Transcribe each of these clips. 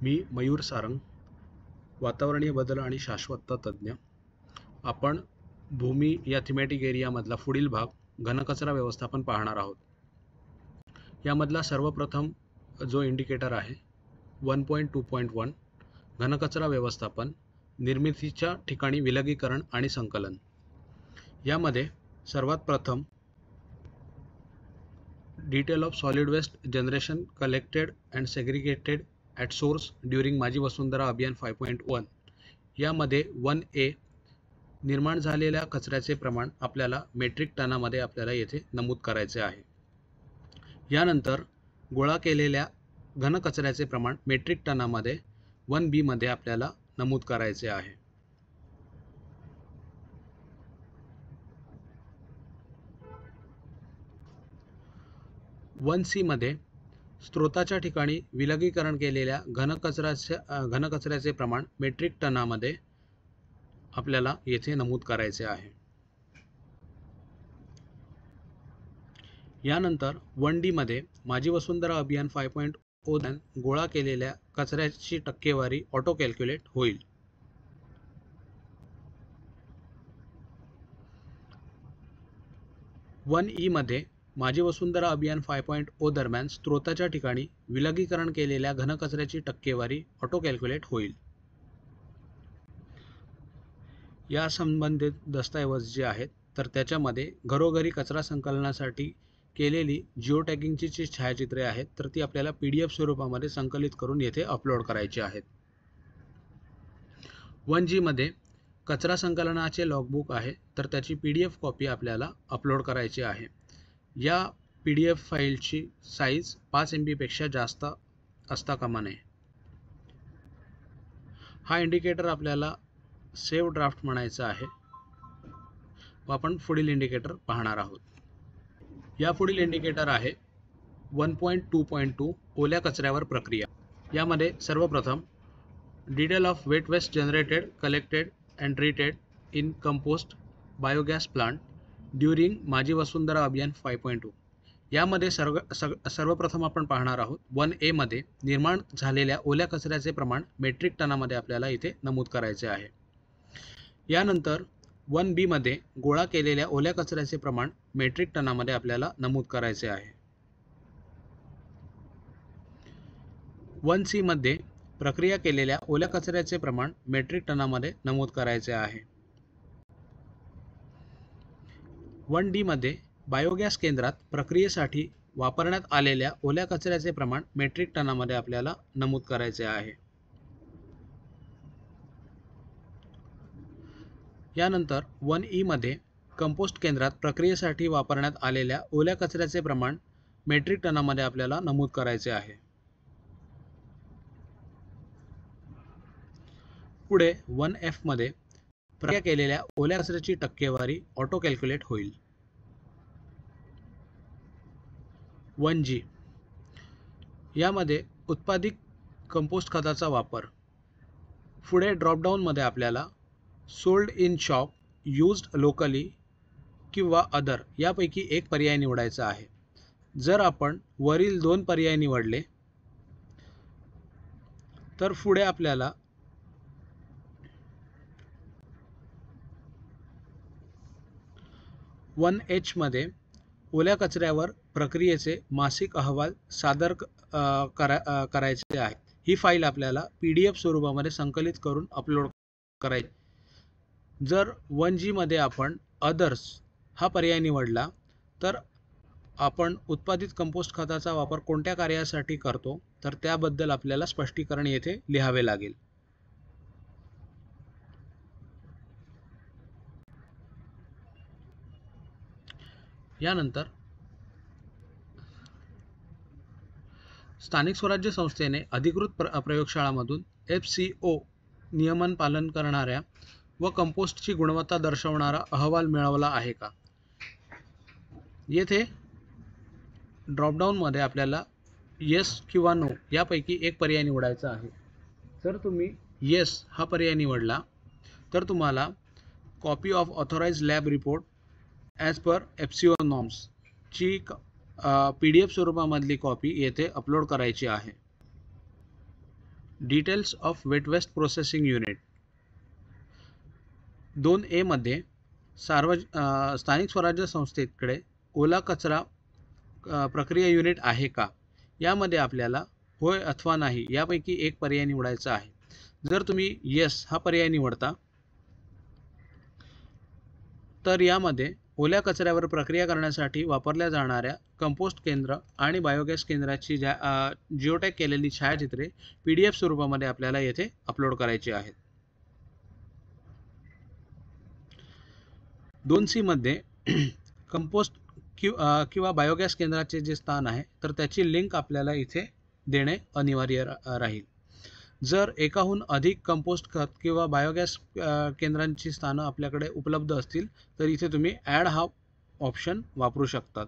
मी मयूर सारंग, वातावरणीय बदल आणि शाश्वतता तज्ज्ञ. आपण भूमी या थीमॅटिक एरियामधला पुढील भाग घनकचरा व्यवस्थापन पाहणार आहोत. यामधला सर्वप्रथम जो इंडिकेटर आहे 1.2.1 घनकचरा व्यवस्थापन, निर्मितीच्या ठिकाणी विलगीकरण आणि संकलन. यामध्ये सर्वात प्रथम detail of solid waste generation collected and segregated at source during Majhi Vasundhara अभियान 5.1 यामध्ये 1A निर्माण झालेल्या कचऱ्याचे प्रमाण आपल्याला मेट्रिक टनामध्ये आपल्याला येथे नमूद करायचे आहे. यानंतर गोळा केलेल्या घनकचऱ्याचे प्रमाण मेट्रिक टनामध्ये 1B मध्ये आपल्याला नमूद करायचे आहे. वन सी मध्ये स्त्रोताच्या ठिकाणी विलगीकरण केलेल्या घनकचऱ्याचे प्रमाण मेट्रिक टनामध्ये आपल्याला येथे नमूद करायचे आहे. यानंतर 1D मध्ये माझी वसुंधरा अभियान 5.0 गोळा केलेल्या कचऱ्याची टक्केवारी ऑटो कॅल्क्युलेट होईल. वन ई मध्ये माझी वसुंधरा अभियान 5.0 दरम्यान स्त्रोताच्या ठिकाणी विलगीकरण केलेल्या घनकचऱ्याची टक्केवारी ऑटो कॅल्क्युलेट होईल. या संबंधित दस्तऐवज जे आहेत तर त्याच्यामध्ये घरोघरी कचरा संकलनासाठी केलेली जिओ टॅगिंगची जी छायाचित्रे आहेत तर ती आपल्याला PDF स्वरूपामध्ये संकलित करून येथे अपलोड करायची आहेत. 1G मध्ये कचरा संकलनाचे लॉगबुक आहे तर त्याची PDF कॉपी आपल्याला अपलोड करायची आहे. या PDF फाईलची साईज 5 MB पेक्षा जास्त असता कामा नये. हा इंडिकेटर आपल्याला सेव्ह ड्राफ्ट म्हणायचा आहे व आपण पुढील इंडिकेटर पाहणार आहोत. या पुढील इंडिकेटर आहे 1.2.2 ओल्या कचऱ्यावर प्रक्रिया. यामध्ये सर्वप्रथम detail of wet waste generated collected and treated in compost biogas plant during Majhi Vasundhara अभियान 5.2 यामध्ये सर्वप्रथम आपण पाहणार आहोत 1A मध्ये निर्माण झालेल्या ओल्या कचऱ्याचे प्रमाण मेट्रिक टनामध्ये आपल्याला इथे नमूद करायचे आहे. यानंतर 1B मध्ये गोळा केलेल्या ओल्या कचऱ्याचे प्रमाण मेट्रिक टनामध्ये आपल्याला नमूद करायचे आहे. 1C मध्ये प्रक्रिया केलेल्या ओल्या कचऱ्याचे प्रमाण मेट्रिक टनामध्ये नमूद करायचे आहे. 1D मध्ये बायोगॅस केंद्रात प्रक्रियेसाठी वापरण्यात आलेल्या ओल्या कचऱ्याचे प्रमाण मेट्रिक टनामध्ये आपल्याला नमूद करायचे आहे. यानंतर 1E मध्ये कंपोस्ट केंद्रात प्रक्रियेसाठी वापरण्यात आलेल्या ओल्या कचऱ्याचे प्रमाण मेट्रिक टनामध्ये आपल्याला नमूद करायचे आहे. पुढे 1F मध्ये प्रक्रिया केलेल्या ओल्या कचऱ्याची टक्केवारी ऑटो कॅल्क्युलेट होईल. 1G यामध्ये उत्पादित कंपोस्ट खताचा वापर. पुढे ड्रॉपडाऊन मध्ये आपल्याला sold in shop, used locally किंवा अदर यापैकी एक पर्याय निवडायचा आहे. जर आपण वरील 2 पर्याय निवडले तर पुढे आपल्याला वन एच मध्ये ओल्या कचऱ्यावर प्रक्रियेचे मासिक अहवाल सादर करायचे आहे. ही फाईल आपल्याला PDF स्वरूपामध्ये संकलित करून अपलोड करायची. जर 1G मध्ये आपण अदर्स हा पर्याय निवडला तर आपण उत्पादित कंपोस्ट खताचा वापर कोणत्या कार्यासाठी करतो तर त्याबद्दल आपल्याला स्पष्टीकरण येथे लिहावे लागेल. यानंतर स्थानिक स्वराज्य संस्थेने अधिकृत प्रयोगशाळांमधून FCO नियमन पालन करणाऱ्या व कंपोस्टची गुणवत्ता दर्शवणारा अहवाल मिळवला आहे का. येथे ड्रॉपडाऊनमध्ये आपल्याला येस किंवा नो यापैकी एक पर्याय निवडायचा आहे. जर तुम्ही येस हा पर्याय निवडला तर तुम्हाला copy of authorised lab report as per FCO norms ची PDF स्वरूपामधली कॉपी येथे अपलोड करायची आहे. Details of wet waste processing unit. 2A मध्ये स्थानिक स्वराज्य संस्थेकडे ओला कचरा प्रक्रिया युनिट आहे का, यामध्ये आपल्याला होय अथवा नाही यापैकी एक पर्याय निवडायचा आहे. जर तुम्ही येस हा पर्याय निवडता तर यामध्ये ओल्या कचऱ्यावर प्रक्रिया करण्यासाठी वापरल्या जाणाऱ्या कंपोस्ट केंद्र आणि बायोगॅस केंद्राची जिओटॅग केलेली छायाचित्रे PDF स्वरूपामध्ये आपल्याला येथे अपलोड करायची आहेत. 2C मध्ये कंपोस्ट किंवा बायोगॅस केंद्राचे जे स्थान आहे तर त्याची लिंक आपल्याला इथे देणे अनिवार्य राहील. जर एकाहून अधिक कंपोस्ट खत किंवा बायोगॅस केंद्रांची स्थानं आपल्याकडे उपलब्ध असतील तर इथे तुम्ही ॲड हा ऑप्शन वापरू शकतात.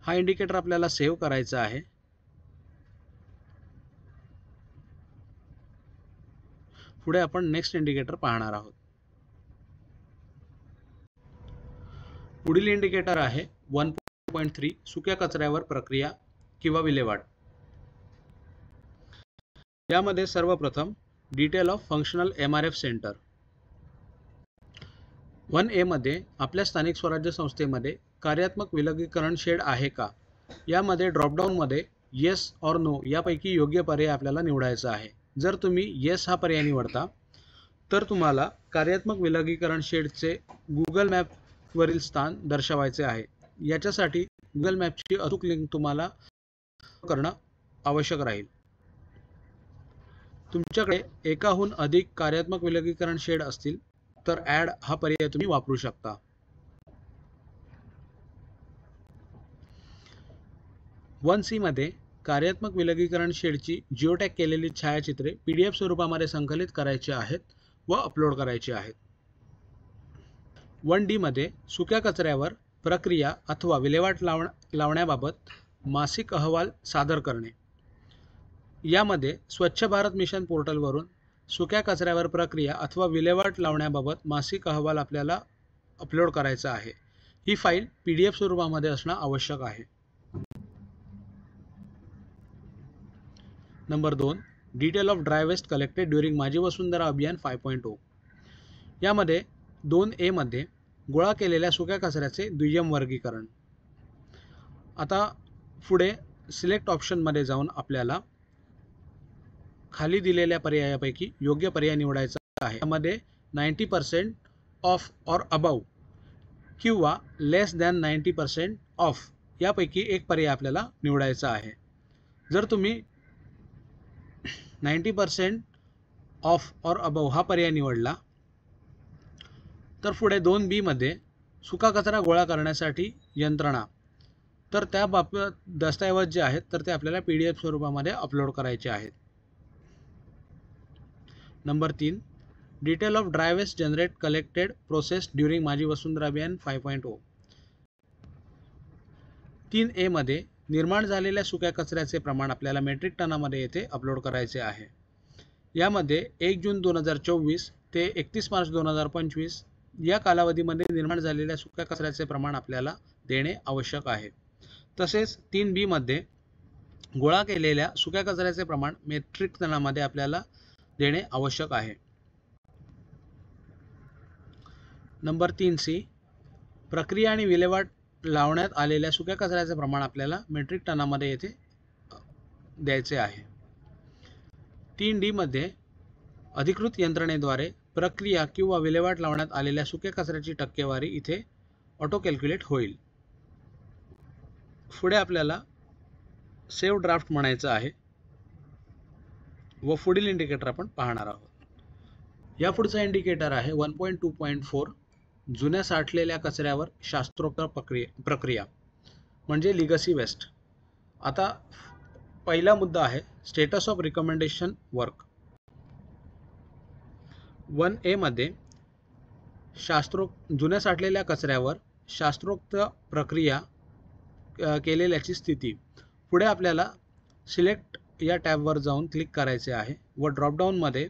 हा इंडिकेटर आपल्याला सेव्ह करायचा आहे. पुढे आपण नेक्स्ट इंडिकेटर पाहणार आहोत. पुढील इंडिकेटर आहे 1.3 सुक्या कचऱ्यावर प्रक्रिया किंवा विल्हेवाट. यामध्ये सर्वप्रथम detail of functional MRF centre. 1A मध्ये आपल्या स्थानिक स्वराज्य संस्थेमध्ये कार्यात्मक विलगीकरण शेड आहे का, यामध्ये ड्रॉपडाऊनमध्ये येस और नो यापैकी योग्य पर्याय आपल्याला निवडायचा आहे. जर तुम्ही येस हा पर्याय निवडता तर तुम्हाला कार्यात्मक विलगीकरण शेडचे गुगल मॅपवरील स्थान दर्शवायचे आहे. याच्यासाठी गुगल मॅपची अचूक लिंक तुम्हाला करणं आवश्यक राहील. तुमच्याकडे एकाहून अधिक कार्यात्मक विलगीकरण शेड असतील तर ॲड हा पर्याय तुम्ही वापरू शकता. वन सी मध्ये कार्यात्मक विलगीकरण शेडची जिओटॅग केलेली छायाचित्रे PDF स्वरूपामध्ये संकलित करायची आहेत व अपलोड करायची आहेत. 1D मध्ये सुक्या कचऱ्यावर प्रक्रिया अथवा विल्हेवाट लावण्याबाबत मासिक अहवाल सादर करणे. यामध्ये स्वच्छ भारत मिशन पोर्टलवरून सुक्या कचऱ्यावर प्रक्रिया अथवा विल्हेवाट लावण्याबाबत मासिक अहवाल आपल्याला अपलोड करायचा आहे. ही फाईल PDF स्वरूपामध्ये असणं आवश्यक आहे. Number 2 detail of dry waste collected during Majhi Vasundhara अभियान 5.0. यामध्ये 2A मध्ये गोळा केलेल्या सुक्या कचऱ्याचे दुय्यम वर्गीकरण. आता पुढे सिलेक्ट ऑप्शनमध्ये जाऊन आपल्याला खाली दिलेल्या पर्यायापैकी योग्य पर्याय निवडायचा आहे. यामध्ये 90% ऑफ और अबाव किंवा लेस दॅन 90% ऑफ यापैकी एक पर्याय आपल्याला निवडायचा आहे. जर तुम्ही 90% ऑफ और अबाव हा पर्याय निवडला तर पुढे 2B मध्ये सुका कचरा गोळा करण्यासाठी यंत्रणा, तर त्या बाबत दस्तऐवज जे आहेत तर ते आपल्याला PDF स्वरूपामध्ये अपलोड करायचे आहेत. Number 3 detail of dry waste generate collected process during Majhi Vasundhara अभियान 5.0. 3A मध्ये निर्माण झालेल्या सुक्या कचऱ्याचे प्रमाण आपल्याला मेट्रिक टनामध्ये येथे अपलोड करायचे आहे. यामध्ये 1 जून 2024 ते 31 मार्च 2025 या कालावधीमध्ये निर्माण झालेल्या सुक्या कचऱ्याचे प्रमाण आपल्याला देणे आवश्यक आहे. तसेच 3B मध्ये गोळा केलेल्या सुक्या कचऱ्याचे प्रमाण मेट्रिक टनामध्ये आपल्याला देणे आवश्यक आहे. नंबर 3C प्रक्रिया आणि विल्हेवाट लावण्यात आलेल्या सुक्या कचऱ्याचे प्रमाण आपल्याला मेट्रिक टनामध्ये येथे द्यायचे आहे. 3D मध्ये अधिकृत यंत्रणेद्वारे प्रक्रिया किंवा विल्हेवाट लावण्यात आलेल्या सुक्या कचऱ्याची टक्केवारी इथे ऑटो कॅल्क्युलेट होईल. पुढे आपल्याला सेव्ह ड्राफ्ट म्हणायचं आहे व पुढील इंडिकेटर आपण पाहणार आहोत. या पुढचा इंडिकेटर आहे 1.2.4 जुन्या साठलेल्या कचऱ्यावर शास्त्रोक्त प्रक्रिया म्हणजे लिगसी वेस्ट. आता पहिला मुद्दा आहे status of recommendation work. 1A मध्ये जुन्या साठलेल्या कचऱ्यावर शास्त्रोक्त प्रक्रिया केलेल्याची स्थिती. पुढे आपल्याला सिलेक्ट या टॅबवर जाऊन क्लिक करायचे आहे व ड्रॉपडाऊनमध्ये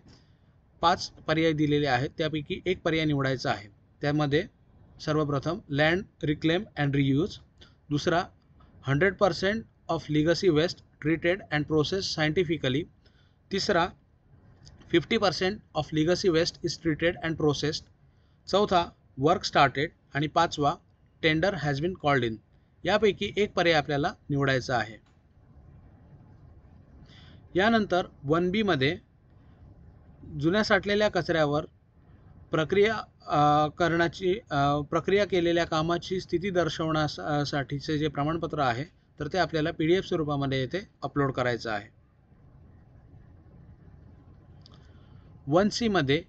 5 पर्याय दिलेले आहेत. त्यापैकी एक पर्याय निवडायचा आहे. त्यामध्ये सर्वप्रथम लँड रिक्लेम अँड रियूज, दुसरा 100% of legacy waste treated and processed scientifically. तिसरा 50% of legacy waste is treated and processed. चौथा work started आणि पाचवा tender has been called in. यापैकी एक पर्याय आपल्याला निवडायचा आहे. यानंतर 1B मध्ये जुन्या साठलेल्या कचऱ्यावर प्रक्रिया केलेल्या कामाची स्थिती दर्शवण्यासाठीचे जे प्रमाणपत्र आहे तर ते आपल्याला PDF स्वरूपामध्ये येथे अपलोड करायचं आहे. 1C मध्ये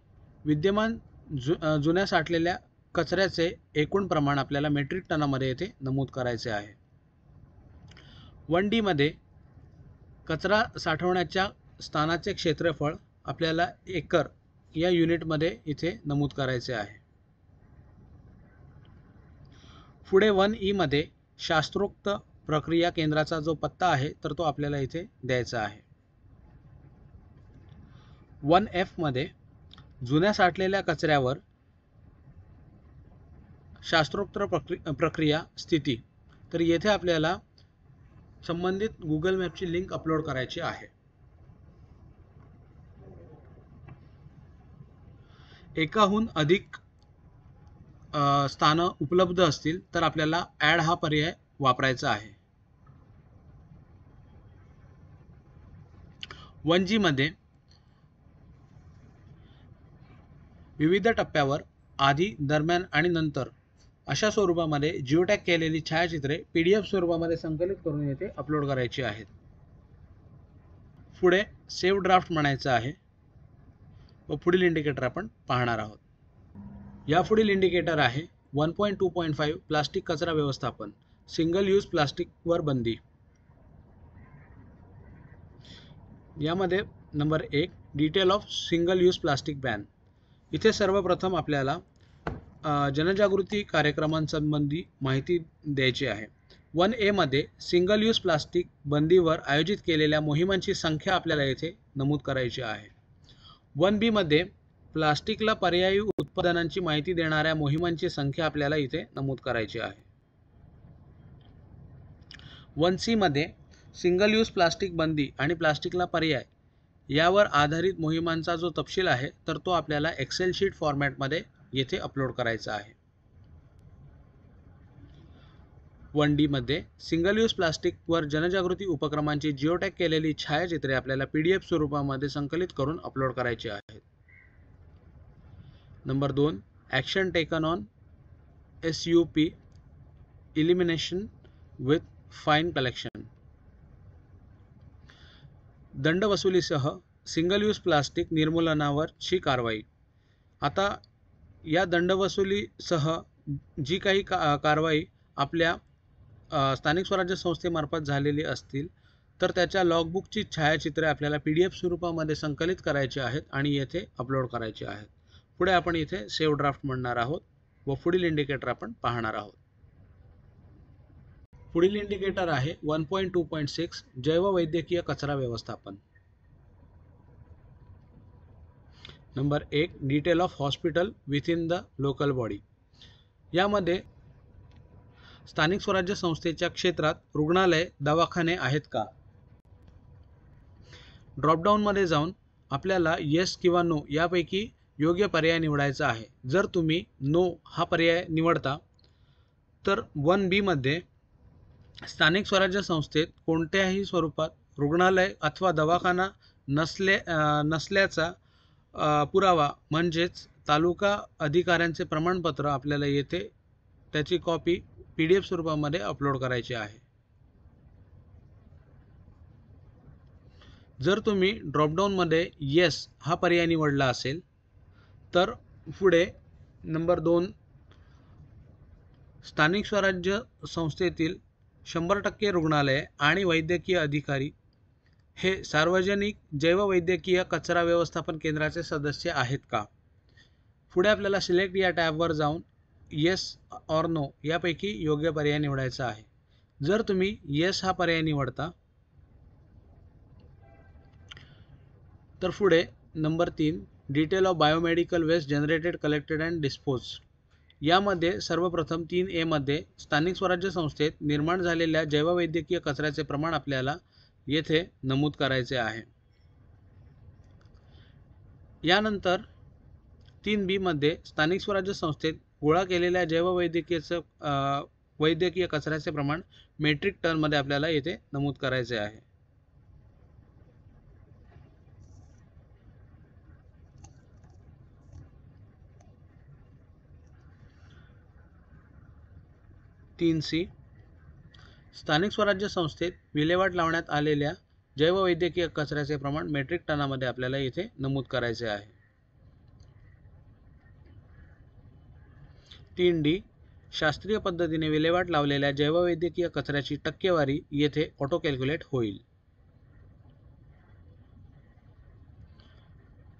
विद्यमान जुन्या साठलेल्या कचऱ्याचे एकूण प्रमाण आपल्याला मेट्रिक टनामध्ये येथे नमूद करायचे आहे. 1D मध्ये कचरा साठवण्याच्या स्थानाचे क्षेत्रफळ आपल्याला एकर या युनिटमध्ये इथे नमूद करायचे आहे. पुढे 1E मध्ये शास्त्रोक्त प्रक्रिया केंद्राचा जो पत्ता आहे तर तो आपल्याला इथे द्यायचा आहे. 1F मध्ये जुन्या साठलेल्या कचऱ्यावर शास्त्रोक्त प्रक्रिया स्थिती, तर येथे आपल्याला संबंधित गुगल मॅपची लिंक अपलोड करायची आहे. एकाहून अधिक स्थानं उपलब्ध असतील तर आपल्याला ॲड हा पर्याय वापरायचा आहे. 1G मध्ये विविध टप्प्यावर आधी, दरम्यान आणि नंतर अशा स्वरूपामध्ये जिओटॅग केलेली छायाचित्रे PDF स्वरूपामध्ये संकलित करून येथे अपलोड करायची आहेत. पुढे सेव्ह ड्राफ्ट म्हणायचं आहे व पुढील इंडिकेटर आपण पाहणार आहोत. या पुढील इंडिकेटर आहे 1.2.5 प्लास्टिक कचरा व्यवस्थापन, सिंगल यूज प्लास्टिकवर बंदी. यामध्ये number 1 detail of single use plastic ban. इथे सर्वप्रथम आपल्याला जनजागृती कार्यक्रमांसंबंधी माहिती द्यायची आहे. 1A मध्ये सिंगल यूज प्लास्टिक बंदीवर आयोजित केलेल्या मोहिमांची संख्या आपल्याला येथे नमूद करायची आहे. 1B मध्ये प्लास्टिकला पर्यायी उत्पादनांची माहिती देणाऱ्या मोहिमांची संख्या आपल्याला इथे नमूद करायची आहे. 1C मध्ये सिंगल यूज प्लास्टिक बंदी आणि प्लास्टिकला पर्याय यावर आधारित मोहिमांचा जो तपशील आहे तर तो आपल्याला एक्सेल शीट फॉर्मॅटमध्ये येथे अपलोड करायचा आहे. 1D मध्ये सिंगल यूज प्लास्टिकवर जनजागृती उपक्रमांची जिओटॅग केलेली छायाचित्रे आपल्याला PDF स्वरूपामध्ये संकलित करून अपलोड करायची आहेत. Number 2 action taken on SUP elimination with fine collection. दंडवसुलीसह सिंगल यूज प्लास्टिक निर्मूलनावरची कारवाई. आता या दंडवसुलीसह जी काही कारवाई आपल्या स्थानिक स्वराज्य संस्थेमार्फत झालेली असतील तर त्याच्या लॉगबुकची छायाचित्रे आपल्याला PDF स्वरूपामध्ये संकलित करायची आहेत आणि येथे अपलोड करायची आहेत. पुढे आपण इथे सेव्ह ड्राफ्ट म्हणणार आहोत व पुढील इंडिकेटर आपण पाहणार आहोत. पुढील इंडिकेटर आहे 1.2.6 जैववैद्यकीय कचरा व्यवस्थापन. Number 1 detail of hospital within the local body. यामध्ये स्थानिक स्वराज्य संस्थेच्या क्षेत्रात रुग्णालय, दवाखाने आहेत का. ड्रॉपडाऊन मध्ये जाऊन आपल्याला येस किंवा नो यापैकी योग्य पर्याय निवडायचा आहे. जर तुम्ही नो हा पर्याय निवडता तर 1B मध्ये स्थानिक स्वराज्य संस्थेत कोणत्याही स्वरूपात रुग्णालय अथवा दवाखाना नसल्याचा पुरावा म्हणजेच तालुका अधिकाऱ्यांचे प्रमाणपत्र आपल्याला येथे त्याची कॉपी PDF स्वरूपामध्ये अपलोड करायची आहे. जर तुम्ही ड्रॉपडाऊनमध्ये येस हा पर्याय निवडला असेल तर पुढे नंबर 2 स्थानिक स्वराज्य संस्थेतील 100% रुग्णालये आणि वैद्यकीय अधिकारी हे सार्वजनिक जैववैद्यकीय कचरा व्यवस्थापन केंद्राचे सदस्य आहेत का. पुढे आपल्याला सिलेक्ट या टॅबवर जाऊन येस ऑर नो यापैकी योग्य पर्याय निवडायचा आहे. जर तुम्ही येस हा पर्याय निवडता तर पुढे number 3 detail of biomedical waste generated collected and dispose. यामध्ये सर्वप्रथम 3A मध्ये स्थानिक स्वराज्य संस्थेत निर्माण झालेल्या जैववैद्यकीय कचऱ्याचे प्रमाण आपल्याला येथे नमूद करायचे आहे. यानंतर 3B मध्ये स्थानिक स्वराज्य संस्थेत गोळा केलेल्या वैद्यकीय कचऱ्याचे प्रमाण मेट्रिक टन मध्ये आपल्याला येथे नमूद करायचे आहे. C स्थानिक स्वराज्य संस्थेत विल्हेवाट लावण्यात आलेल्या जैववैद्यकीय कचऱ्याचे प्रमाण मेट्रिक टनामध्ये आपल्याला येथे नमूद करायचे आहे. 3D शास्त्रीय पद्धतीने विल्हेवाट लावलेल्या जैववैद्यकीय कचऱ्याची टक्केवारी येथे ऑटो कॅल्क्युलेट होईल.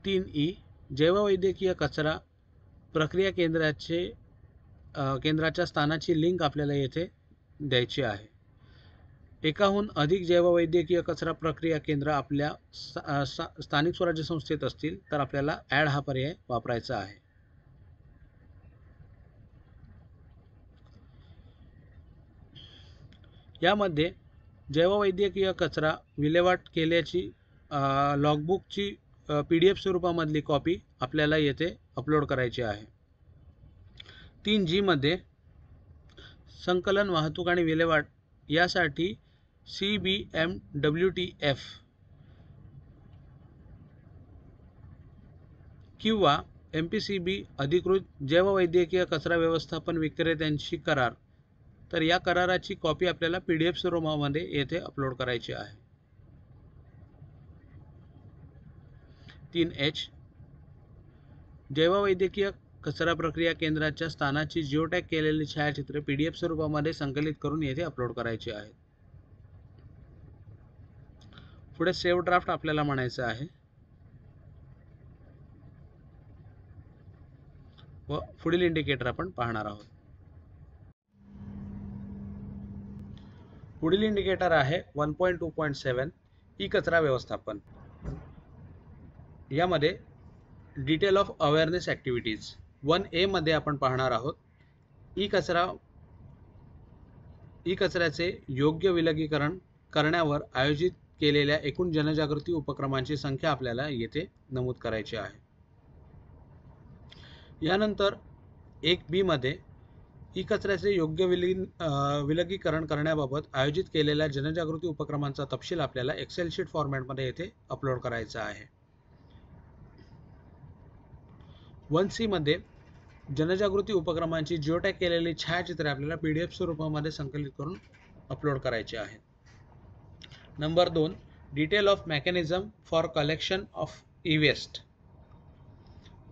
3E जैववैद्यकीय कचरा प्रक्रिया केंद्राच्या स्थानाची लिंक आपल्याला येथे द्यायची आहे. एकाहून अधिक जैववैद्यकीय कचरा प्रक्रिया केंद्र आपल्या स्थानिक स्वराज्य संस्थेत असतील तर आपल्याला ॲड हा पर्याय वापरायचा आहे. यामध्ये जैववैद्यकीय कचरा विल्हेवाट केल्याची लॉगबुकची PDF स्वरूपामधली कॉपी आपल्याला येथे अपलोड करायची आहे. 3G मध्ये संकलन, वाहतूक आणि विल्हेवाट यासाठी CBMWTF किंवा MPCB अधिकृत जैववैद्यकीय कचरा व्यवस्थापन विक्रेत्यांशी करार, तर या कराराची कॉपी आपल्याला PDF स्वरूपामध्ये येथे अपलोड करायची आहे. 3H जैववैद्यकीय कचरा प्रक्रिया केंद्राच्या स्थानाची जिओटॅग केलेली छायाचित्रे PDF स्वरूपामध्ये संकलित करून येथे अपलोड करायची आहेत. पुढे सेव्ह ड्राफ्ट आपल्याला म्हणायचं आहे व पुढील इंडिकेटर आपण पाहणार आहोत. पुढील इंडिकेटर आहे 1.2.7 ई कचरा व्यवस्थापन. यामध्ये detail of awareness activities 1A मध्ये आपण पाहणार आहोत ई कचऱ्याचे योग्य विलगीकरण करण्यावर आयोजित केलेल्या एकूण जनजागृती उपक्रमांची संख्या आपल्याला येथे नमूद करायची आहे. यानंतर 1B मध्ये ई कचऱ्याचे योग्य विलगीकरण करण्याबाबत आयोजित केलेल्या जनजागृती उपक्रमांचा तपशील आपल्याला एक्सेल शीट फॉर्मॅटमध्ये येथे अपलोड करायचा आहे. 1C मध्ये जनजागृती उपक्रमांची जिओटॅग केलेली छायाचित्रे आपल्याला PDF स्वरूपामध्ये संकलित करून अपलोड करायची आहेत. Number 2 detail of mechanism for collection of e-waste.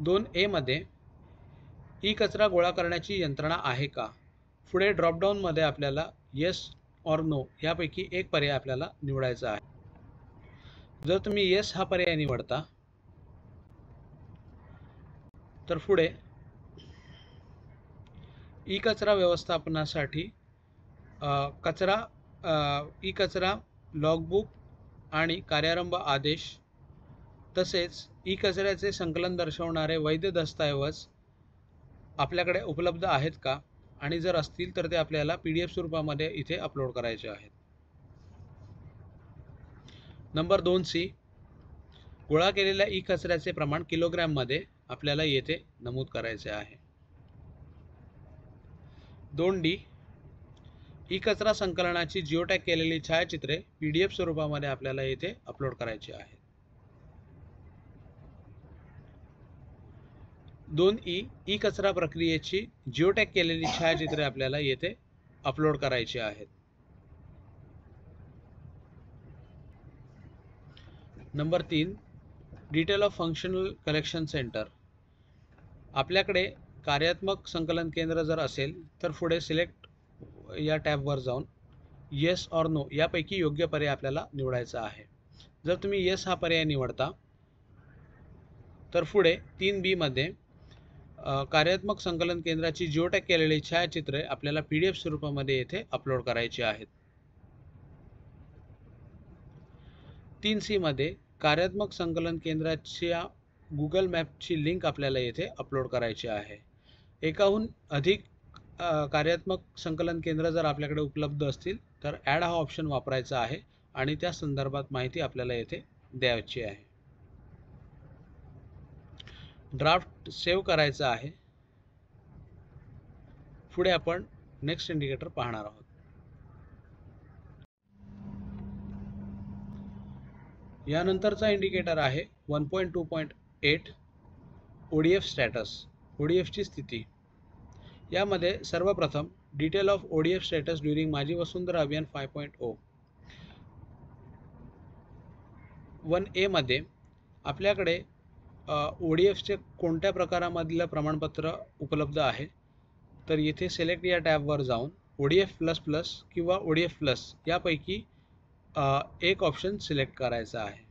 2A मध्ये ई कचरा गोळा करण्याची यंत्रणा आहे का. पुढे ड्रॉपडाऊन मध्ये आपल्याला येस ऑर नो यापैकी एक पर्याय आपल्याला निवडायचा आहे. जर तुम्ही येस हा पर्याय निवडता तर पुढे ई कचरा व्यवस्थापनासाठी ई कचरा लॉगबुक आणि कार्यारंभ आदेश तसेच ई कचऱ्याचे संकलन दर्शवणारे वैध दस्तऐवज आपल्याकडे उपलब्ध आहेत का, आणि जर असतील तर ते आपल्याला PDF स्वरूपामध्ये इथे अपलोड करायचे आहेत. नंबर 2C गोळा केलेल्या ई कचऱ्याचे प्रमाण किलोग्रॅम मध्ये आपल्याला येथे नमूद करायचे आहे. 2D ई कचरा संकलनाची जिओटॅग केलेली छायाचित्रे PDF स्वरूपामध्ये आपल्याला येथे अपलोड करायची आहे. 2E ई कचरा प्रक्रियेची जिओटॅग केलेली छायाचित्रे आपल्याला येथे अपलोड करायची आहेत. Number 3 detail of functional collection centre. आपल्याकडे कार्यात्मक संकलन केंद्र जर असेल तर पुढे सिलेक्ट या टॅबवर जाऊन येस ऑर नो यापैकी योग्य पर्याय आपल्याला निवडायचा आहे. जर तुम्ही येस हा पर्याय निवडता तर पुढे 3B मध्ये कार्यात्मक संकलन केंद्राची जिओटॅग केलेली छायाचित्रे आपल्याला PDF स्वरूपामध्ये येथे अपलोड करायची आहेत. 3C मध्ये कार्यात्मक संकलन केंद्राच्या गुगल मॅपची लिंक आपल्याला येथे अपलोड करायची आहे. एकाहून अधिक कार्यात्मक संकलन केंद्र जर आपल्याकडे उपलब्ध असतील तर ॲड हा ऑप्शन वापरायचा आहे आणि त्या संदर्भात माहिती आपल्याला येथे द्यायची आहे. ड्राफ्ट सेव्ह करायचा आहे. पुढे आपण नेक्स्ट इंडिकेटर पाहणार आहोत. यानंतरचा इंडिकेटर आहे 1.2.8 ODF स्टॅटस, ODF ची स्थिती. यामध्ये सर्वप्रथम detail of ODF status during Majhi Vasundhara अभियान 5.0. 1A मध्ये आपल्याकडे ODFचे कोणत्या प्रकारामधलं प्रमाणपत्र उपलब्ध आहे, तर येथे सिलेक्ट या टॅबवर जाऊन ODF++ किंवा ODF+ यापैकी एक ऑप्शन सिलेक्ट करायचा आहे.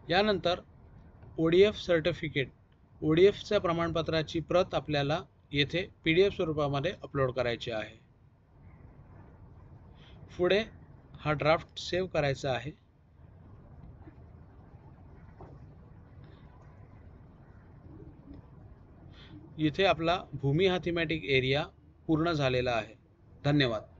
यानंतर ODF सर्टिफिकेट, ODFच्या प्रमाणपत्राची प्रत आपल्याला येथे PDF स्वरूपामध्ये अपलोड करायची आहे. पुढे हा ड्राफ्ट सेव्ह करायचा आहे. येथे आपला भूमी हा थीमॅटिक एरिया पूर्ण झालेला आहे. धन्यवाद.